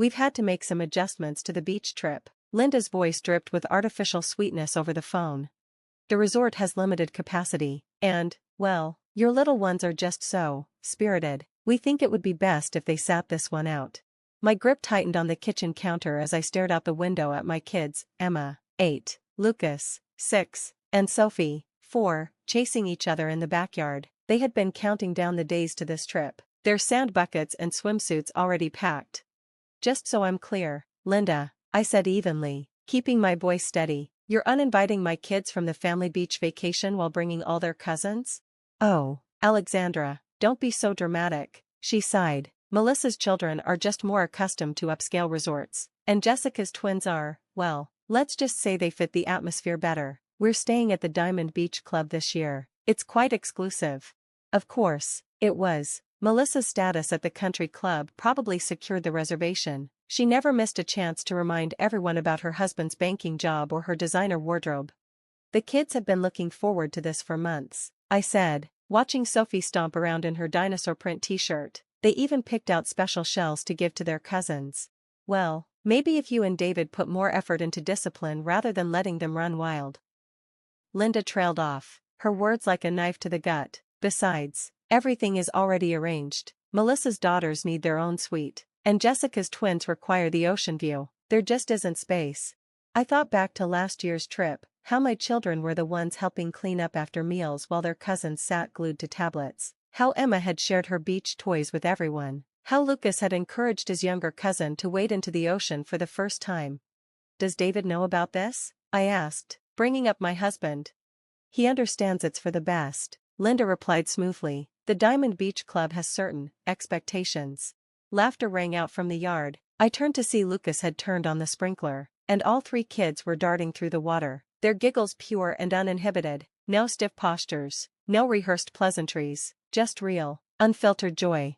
we've had to make some adjustments to the beach trip. Linda's voice dripped with artificial sweetness over the phone. The resort has limited capacity, and, well, your little ones are just so spirited. We think it would be best if they sat this one out. My grip tightened on the kitchen counter as I stared out the window at my kids, Emma, 8, Lucas, 6, and Sophie, 4, chasing each other in the backyard. They had been counting down the days to this trip, their sand buckets and swimsuits already packed. Just so I'm clear, Linda, I said evenly, keeping my voice steady, you're uninviting my kids from the family beach vacation while bringing all their cousins? Oh, Alexandra, don't be so dramatic, she sighed. Melissa's children are just more accustomed to upscale resorts, and Jessica's twins are, well, let's just say they fit the atmosphere better. We're staying at the Diamond Beach Club this year. It's quite exclusive. Of course, it was. Melissa's status at the country club probably secured the reservation. She never missed a chance to remind everyone about her husband's banking job or her designer wardrobe. The kids have been looking forward to this for months, I said, watching Sophie stomp around in her dinosaur print t-shirt. They even picked out special shells to give to their cousins. Well, maybe if you and David put more effort into discipline rather than letting them run wild. Linda trailed off, her words like a knife to the gut. Besides, everything is already arranged. Melissa's daughters need their own suite, and Jessica's twins require the ocean view. There just isn't space. I thought back to last year's trip, how my children were the ones helping clean up after meals while their cousins sat glued to tablets. How Emma had shared her beach toys with everyone. How Lucas had encouraged his younger cousin to wade into the ocean for the first time. Does David know about this? I asked, bringing up my husband. He understands it's for the best, Linda replied smoothly. The Diamond Beach Club has certain expectations. Laughter rang out from the yard. I turned to see Lucas had turned on the sprinkler, and all 3 kids were darting through the water, their giggles pure and uninhibited. No stiff postures, no rehearsed pleasantries, just real, unfiltered joy.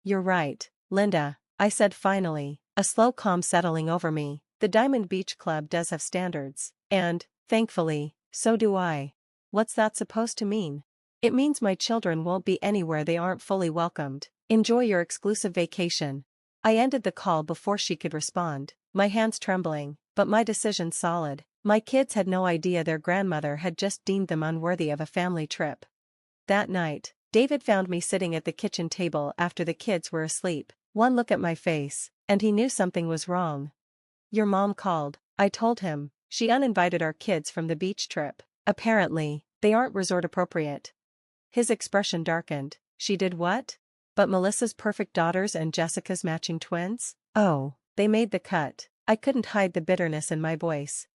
You're right, Linda, I said finally, a slow calm settling over me. The Diamond Beach Club does have standards, and, thankfully, so do I. What's that supposed to mean? It means my children won't be anywhere they aren't fully welcomed. Enjoy your exclusive vacation. I ended the call before she could respond, my hands trembling, but my decision solid. My kids had no idea their grandmother had just deemed them unworthy of a family trip. That night, David found me sitting at the kitchen table after the kids were asleep. One look at my face, and he knew something was wrong. Your mom called, I told him. She uninvited our kids from the beach trip. Apparently, they aren't resort appropriate. His expression darkened. She did what? But Melissa's perfect daughters and Jessica's matching twins? Oh, they made the cut. I couldn't hide the bitterness in my voice.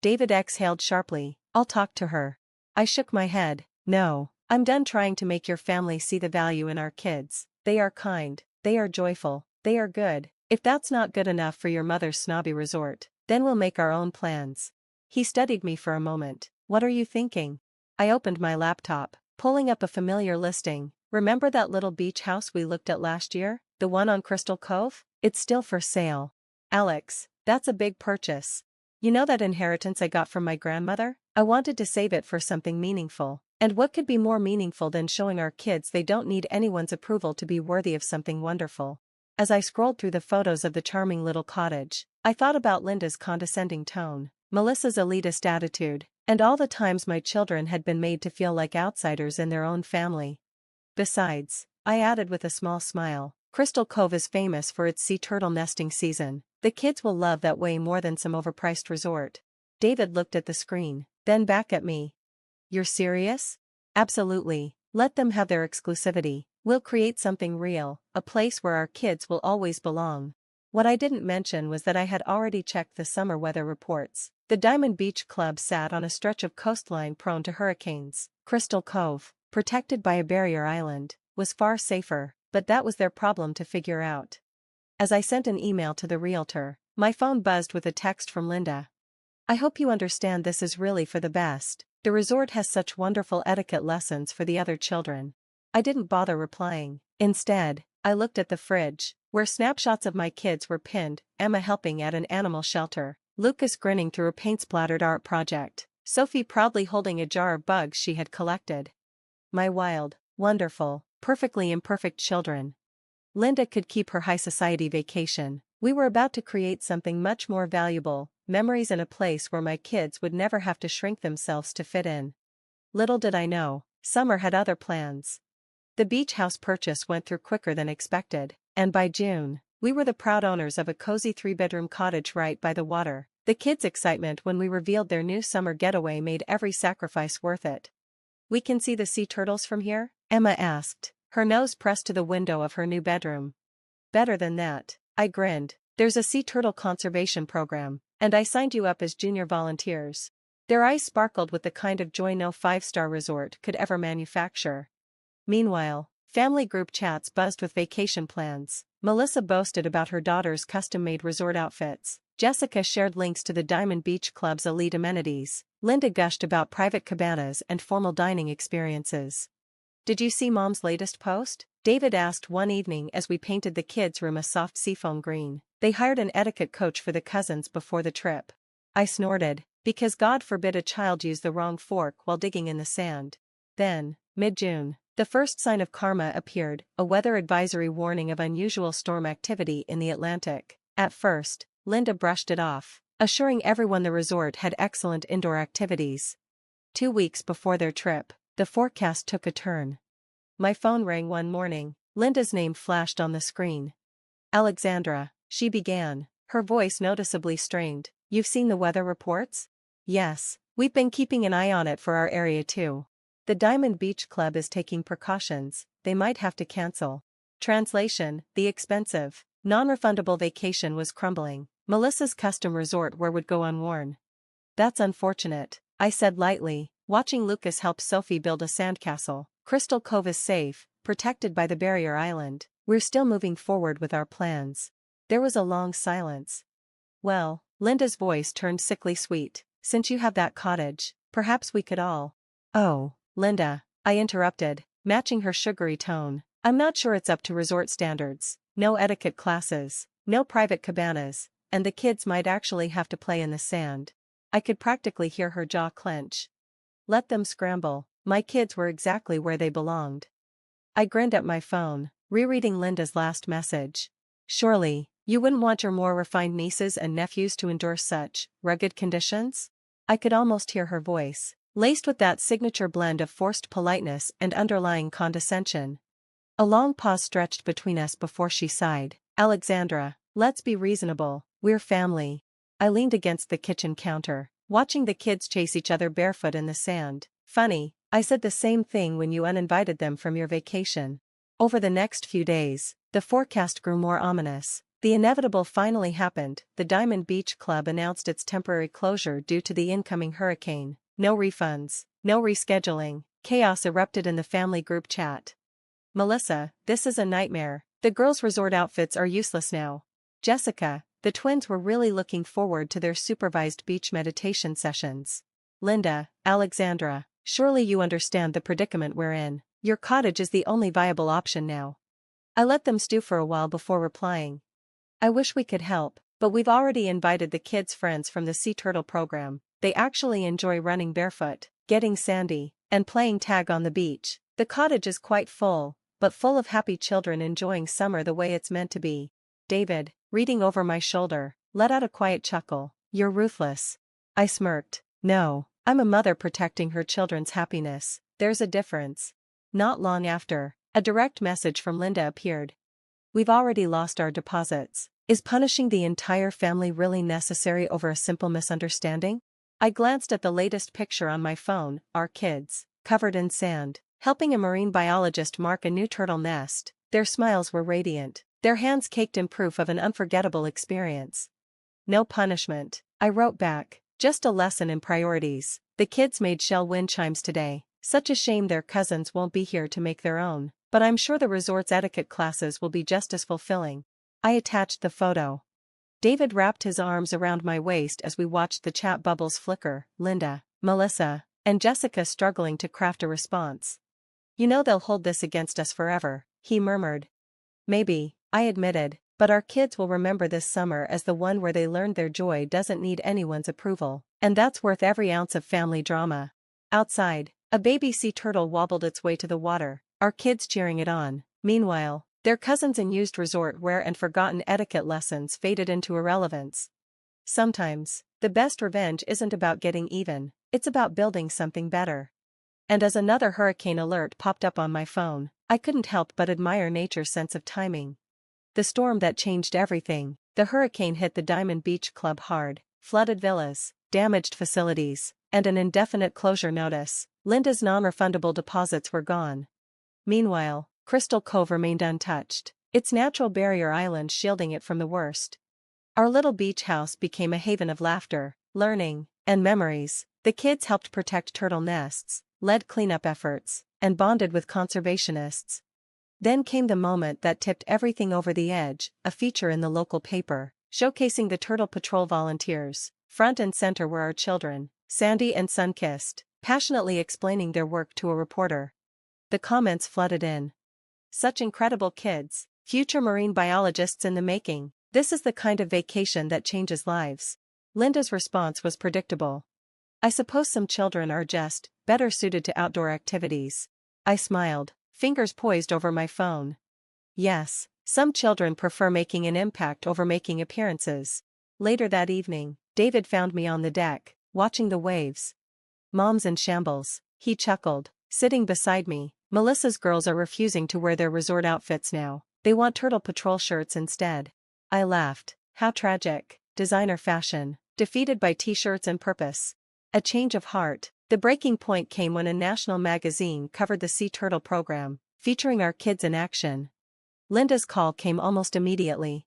David exhaled sharply. I'll talk to her. I shook my head. No, I'm done trying to make your family see the value in our kids. They are kind, they are joyful, they are good. If that's not good enough for your mother's snobby resort, then we'll make our own plans. He studied me for a moment. What are you thinking? I opened my laptop, pulling up a familiar listing. Remember that little beach house we looked at last year? The one on Crystal Cove? It's still for sale. Alex, that's a big purchase. You know that inheritance I got from my grandmother? I wanted to save it for something meaningful. And what could be more meaningful than showing our kids they don't need anyone's approval to be worthy of something wonderful? As I scrolled through the photos of the charming little cottage, I thought about Linda's condescending tone, Melissa's elitist attitude, and all the times my children had been made to feel like outsiders in their own family. Besides, I added with a small smile, Crystal Cove is famous for its sea turtle nesting season. The kids will love that way more than some overpriced resort. David looked at the screen, then back at me. You're serious? Absolutely. Let them have their exclusivity. We'll create something real, a place where our kids will always belong. What I didn't mention was that I had already checked the summer weather reports. The Diamond Beach Club sat on a stretch of coastline prone to hurricanes. Crystal Cove, protected by a barrier island, was far safer, but that was their problem to figure out. As I sent an email to the realtor, my phone buzzed with a text from Linda. I hope you understand this is really for the best. The resort has such wonderful etiquette lessons for the other children. I didn't bother replying. Instead, I looked at the fridge, where snapshots of my kids were pinned, Emma helping at an animal shelter, Lucas grinning through a paint-splattered art project, Sophie proudly holding a jar of bugs she had collected. My wild, wonderful, perfectly imperfect children. Linda could keep her high society vacation, We were about to create something much more valuable, memories in a place where my kids would never have to shrink themselves to fit in. Little did I know, summer had other plans. The beach house purchase went through quicker than expected, and by June, we were the proud owners of a cozy 3-bedroom cottage right by the water. The kids' excitement when we revealed their new summer getaway made every sacrifice worth it. "We can see the sea turtles from here?" Emma asked, her nose pressed to the window of her new bedroom. "Better than that," I grinned. "There's a sea turtle conservation program, and I signed you up as junior volunteers." Their eyes sparkled with the kind of joy no 5-star resort could ever manufacture. Meanwhile, family group chats buzzed with vacation plans. Melissa boasted about her daughter's custom-made resort outfits. Jessica shared links to the Diamond Beach Club's elite amenities. Linda gushed about private cabanas and formal dining experiences. "Did you see Mom's latest post?" David asked one evening as we painted the kids' room a soft seafoam green. They hired an etiquette coach for the cousins before the trip. I snorted, because God forbid a child use the wrong fork while digging in the sand. Then, mid-June, the first sign of karma appeared, a weather advisory warning of unusual storm activity in the Atlantic. At first, Linda brushed it off, assuring everyone the resort had excellent indoor activities. 2 weeks before their trip, the forecast took a turn. My phone rang one morning. Linda's name flashed on the screen. "Alexandra," she began, her voice noticeably strained. "You've seen the weather reports?" "Yes, we've been keeping an eye on it for our area too. The Diamond Beach Club is taking precautions, they might have to cancel." Translation: the expensive, non-refundable vacation was crumbling. Melissa's custom resort wear would go unworn. "That's unfortunate," I said lightly, watching Lucas help Sophie build a sandcastle. "Crystal Cove is safe, protected by the barrier island. We're still moving forward with our plans." There was a long silence. "Well," Linda's voice turned sickly sweet, "since you have that cottage, perhaps we could all—" "Oh, Linda," I interrupted, matching her sugary tone, "I'm not sure it's up to resort standards. No etiquette classes, no private cabanas, and the kids might actually have to play in the sand." I could practically hear her jaw clench. Let them scramble, my kids were exactly where they belonged. I grinned at my phone, rereading Linda's last message. "Surely, you wouldn't want your more refined nieces and nephews to endure such rugged conditions?" I could almost hear her voice, laced with that signature blend of forced politeness and underlying condescension. A long pause stretched between us before she sighed. "Alexandra, let's be reasonable, we're family." I leaned against the kitchen counter, watching the kids chase each other barefoot in the sand. "Funny, I said the same thing when you uninvited them from your vacation." Over the next few days, the forecast grew more ominous. The inevitable finally happened. The Diamond Beach Club announced its temporary closure due to the incoming hurricane. No refunds, no rescheduling. Chaos erupted in the family group chat. "Melissa, this is a nightmare. The girls' resort outfits are useless now." Jessica, the twins were really looking forward to their supervised beach meditation sessions. Linda, "Alexandra, surely you understand the predicament we're in. Your cottage is the only viable option now." I let them stew for a while before replying. "I wish we could help, but we've already invited the kids' friends from the Sea Turtle program. They actually enjoy running barefoot, getting sandy, and playing tag on the beach. The cottage is quite full, but full of happy children enjoying summer the way it's meant to be." David, reading over my shoulder, let out a quiet chuckle. "You're ruthless." I smirked. "No, I'm a mother protecting her children's happiness. There's a difference." Not long after, a direct message from Linda appeared. "We've already lost our deposits. Is punishing the entire family really necessary over a simple misunderstanding?" I glanced at the latest picture on my phone, our kids, covered in sand, helping a marine biologist mark a new turtle nest. Their smiles were radiant, their hands caked in proof of an unforgettable experience. "No punishment," I wrote back, "just a lesson in priorities. The kids made shell wind chimes today. Such a shame their cousins won't be here to make their own, but I'm sure the resort's etiquette classes will be just as fulfilling." I attached the photo. David wrapped his arms around my waist as we watched the chat bubbles flicker. Linda, Melissa, and Jessica struggling to craft a response. "You know they'll hold this against us forever," he murmured. "Maybe," I admitted, "but our kids will remember this summer as the one where they learned their joy doesn't need anyone's approval, and that's worth every ounce of family drama." Outside, a baby sea turtle wobbled its way to the water, our kids cheering it on. Meanwhile, Their cousins in used resort wear and forgotten etiquette lessons faded into irrelevance. Sometimes, the best revenge isn't about getting even, it's about building something better. And as another hurricane alert popped up on my phone, I couldn't help but admire nature's sense of timing. The storm that changed everything. The hurricane hit the Diamond Beach Club hard, flooded villas, damaged facilities, and an indefinite closure notice. Linda's non-refundable deposits were gone. Meanwhile, Crystal Cove remained untouched, its natural barrier island shielding it from the worst. Our little beach house became a haven of laughter, learning, and memories. The kids helped protect turtle nests, led cleanup efforts, and bonded with conservationists. Then came the moment that tipped everything over the edge, a feature in the local paper, showcasing the Turtle Patrol volunteers. Front and center were our children, sandy and sun-kissed, passionately explaining their work to a reporter. The comments flooded in. Such incredible kids, future marine biologists in the making. This is the kind of vacation that changes lives. Linda's response was predictable. I suppose some children are just better suited to outdoor activities. I smiled, fingers poised over my phone. Yes, some children prefer making an impact over making appearances. Later that evening, David found me on the deck, watching the waves. Mom's in shambles, he chuckled, sitting beside me. Melissa's girls are refusing to wear their resort outfits now. They want Turtle Patrol shirts instead. I laughed. How tragic. Designer fashion, defeated by t-shirts and purpose. A change of heart. The breaking point came when a national magazine covered the Sea Turtle program, featuring our kids in action. Linda's call came almost immediately.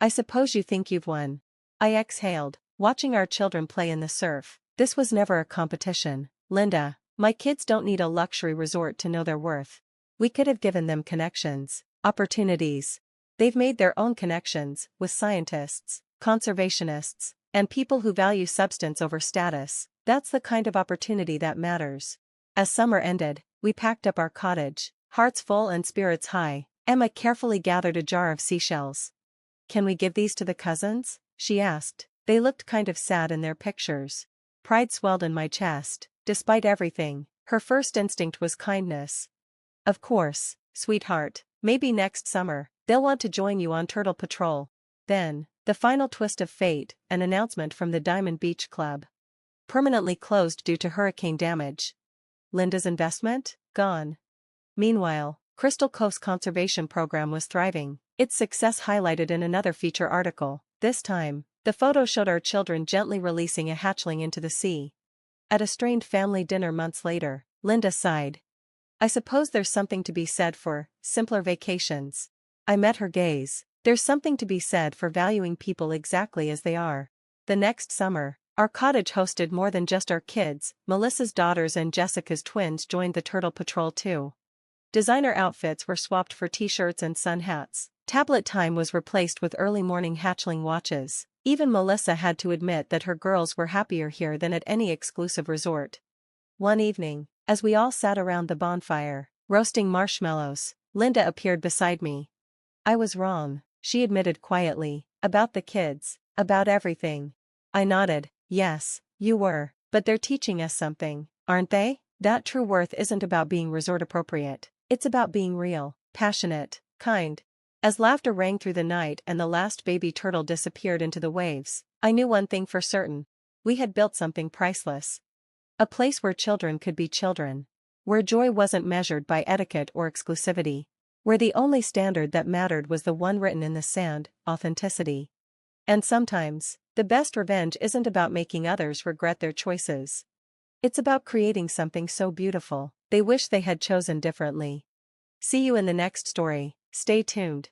I suppose you think you've won. I exhaled, watching our children play in the surf. This was never a competition, Linda. My kids don't need a luxury resort to know their worth. We could have given them connections, opportunities. They've made their own connections with scientists, conservationists, and people who value substance over status. That's the kind of opportunity that matters. As summer ended, we packed up our cottage, hearts full and spirits high. Emma carefully gathered a jar of seashells. Can we give these to the cousins? She asked. They looked kind of sad in their pictures. Pride swelled in my chest. Despite everything, her first instinct was kindness. Of course, sweetheart, maybe next summer, they'll want to join you on Turtle Patrol. Then, the final twist of fate, an announcement from the Diamond Beach Club. Permanently closed due to hurricane damage. Linda's investment? Gone. Meanwhile, Crystal Cove's conservation program was thriving, its success highlighted in another feature article. This time, the photo showed our children gently releasing a hatchling into the sea. At a strained family dinner months later, Linda sighed. I suppose there's something to be said for simpler vacations. I met her gaze. There's something to be said for valuing people exactly as they are. The next summer, our cottage hosted more than just our kids. Melissa's daughters and Jessica's twins joined the Turtle Patrol too. Designer outfits were swapped for t-shirts and sun hats. Tablet time was replaced with early morning hatchling watches. Even Melissa had to admit that her girls were happier here than at any exclusive resort. One evening, as we all sat around the bonfire, roasting marshmallows, Linda appeared beside me. I was wrong, she admitted quietly, about the kids, about everything. I nodded. Yes, you were, but they're teaching us something, aren't they? That true worth isn't about being resort appropriate, it's about being real, passionate, kind. As laughter rang through the night and the last baby turtle disappeared into the waves, I knew one thing for certain. We had built something priceless. A place where children could be children. Where joy wasn't measured by etiquette or exclusivity. Where the only standard that mattered was the one written in the sand, authenticity. And sometimes, the best revenge isn't about making others regret their choices. It's about creating something so beautiful, they wish they had chosen differently. See you in the next story. Stay tuned.